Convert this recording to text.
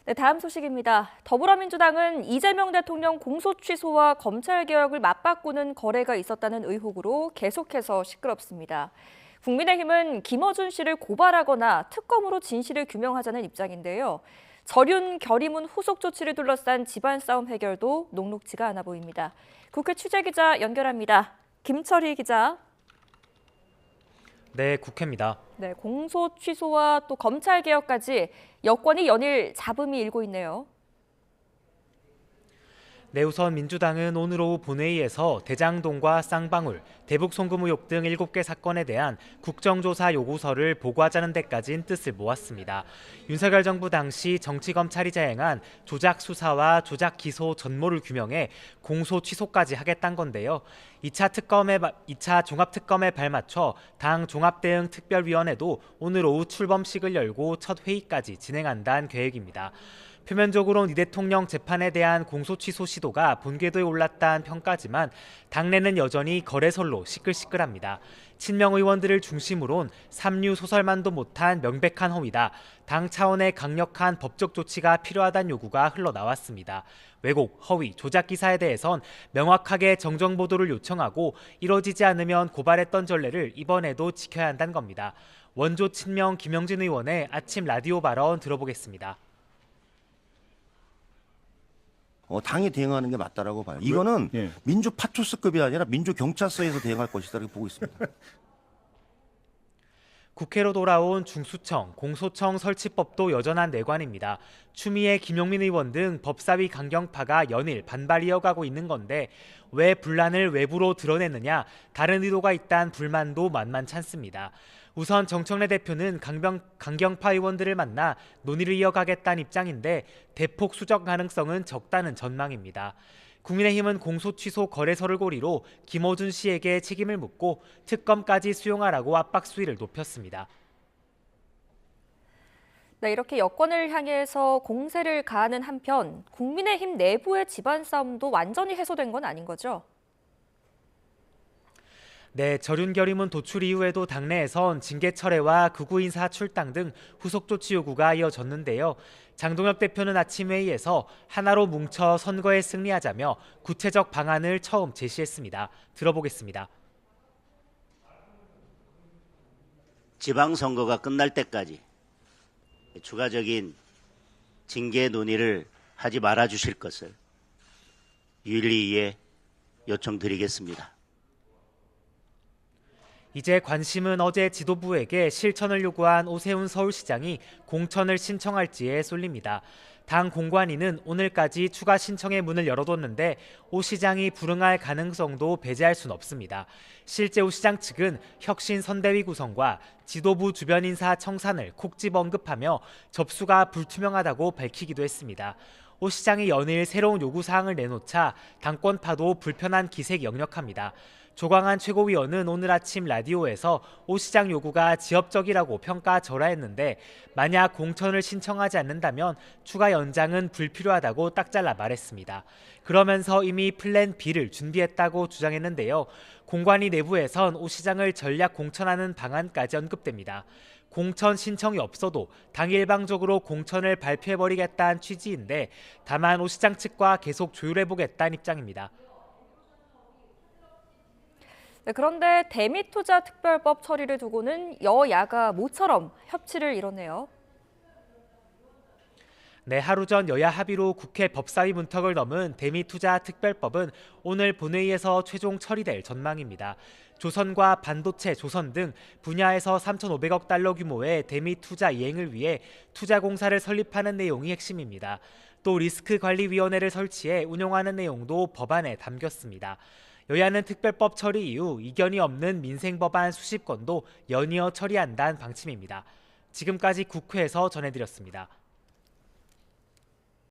네, 다음 소식입니다. 더불어민주당은 이재명 대통령 공소취소와 검찰개혁을 맞바꾸는 거래가 있었다는 의혹으로 계속해서 시끄럽습니다. 국민의힘은 김어준 씨를 고발하거나 특검으로 진실을 규명하자는 입장인데요. 전륜 결의문 후속 조치를 둘러싼 집안 싸움 해결도 녹록지가 않아 보입니다. 국회 취재기자 연결합니다. 김철희 기자. 네, 국회입니다. 네, 공소 취소와 또 검찰 개혁까지 여권이 연일 잡음이 일고 있네요. 네, 우선 민주당은 오늘 오후 본회의에서 대장동과 쌍방울, 대북 송금 의혹 등 7개 사건에 대한 국정조사 요구서를 보고하자는 데까지인 뜻을 모았습니다. 윤석열 정부 당시 정치검찰이 자행한 조작 수사와 조작 기소 전모를 규명해 공소 취소까지 하겠다는 건데요. 2차 종합특검에 발맞춰 당 종합대응특별위원회도 오늘 오후 출범식을 열고 첫 회의까지 진행한다는 계획입니다. 표면적으로는 이 대통령 재판에 대한 공소취소 시도가 본궤도에 올랐다는 평가지만 당내는 여전히 거래설로 시끌시끌합니다. 친명 의원들을 중심으론 삼류 소설만도 못한 명백한 허위다. 당 차원의 강력한 법적 조치가 필요하다는 요구가 흘러나왔습니다. 왜곡, 허위, 조작 기사에 대해선 명확하게 정정 보도를 요청하고 이뤄지지 않으면 고발했던 전례를 이번에도 지켜야 한다는 겁니다. 원조 친명 김영진 의원의 아침 라디오 발언 들어보겠습니다. 당이 대응하는 게 맞다라고 봐요. 이거는 예. 민주 파초스급이 아니라 민주 경찰서에서 대응할 것이다라고 보고 있습니다. 국회로 돌아온 중수청, 공소청 설치법도 여전한 내관입니다. 추미애, 김용민 의원 등 법사위 강경파가 연일 반발 이어가고 있는 건데 왜 분란을 외부로 드러내느냐, 다른 의도가 있다는 불만도 만만찮습니다. 우선 정청래 대표는 강경파 의원들을 만나 논의를 이어가겠다는 입장인데 대폭 수정 가능성은 적다는 전망입니다. 국민의힘은 공소취소 거래설을 고리로 김어준 씨에게 책임을 묻고 특검까지 수용하라고 압박 수위를 높였습니다. 네, 이렇게 여권을 향해서 공세를 가하는 한편 국민의힘 내부의 집안 싸움도 완전히 해소된 건 아닌 거죠? 네, 전륜 결의문 도출 이후에도 당내에선 징계 철회와 극우 인사 출당 등 후속 조치 요구가 이어졌는데요. 장동혁 대표는 아침 회의에서 하나로 뭉쳐 선거에 승리하자며 구체적 방안을 처음 제시했습니다. 들어보겠습니다. 지방선거가 끝날 때까지 추가적인 징계 논의를 하지 말아 주실 것을 윤리위에 요청드리겠습니다. 이제 관심은 어제 지도부에게 실천을 요구한 오세훈 서울시장이 공천을 신청할지에 쏠립니다. 당 공관위는 오늘까지 추가 신청의 문을 열어뒀는데 오 시장이 불응할 가능성도 배제할 순 없습니다. 실제 오 시장 측은 혁신 선대위 구성과 지도부 주변 인사 청산을 콕 집어 언급하며 접수가 불투명하다고 밝히기도 했습니다. 오 시장이 연일 새로운 요구사항을 내놓자 당권파도 불편한 기색이 역력합니다. 조광한 최고위원은 오늘 아침 라디오에서 오 시장 요구가 지엽적이라고 평가절하했는데 만약 공천을 신청하지 않는다면 추가 연장은 불필요하다고 딱 잘라 말했습니다. 그러면서 이미 플랜 B를 준비했다고 주장했는데요. 공관위 내부에선 오 시장을 전략 공천하는 방안까지 언급됩니다. 공천 신청이 없어도 당 일방적으로 공천을 발표해버리겠다는 취지인데 다만 오 시장 측과 계속 조율해보겠다는 입장입니다. 네, 그런데 대미투자특별법 처리를 두고는 여야가 모처럼 협치를 이뤘네요. 네, 하루 전 여야 합의로 국회 법사위 문턱을 넘은 대미투자특별법은 오늘 본회의에서 최종 처리될 전망입니다. 조선과 반도체, 조선 등 분야에서 3,500억 달러 규모의 대미투자 이행을 위해 투자공사를 설립하는 내용이 핵심입니다. 또 리스크관리위원회를 설치해 운영하는 내용도 법안에 담겼습니다. 여야는 특별법 처리 이후 이견이 없는 민생법안 수십 건도 연이어 처리한다는 방침입니다. 지금까지 국회에서 전해드렸습니다.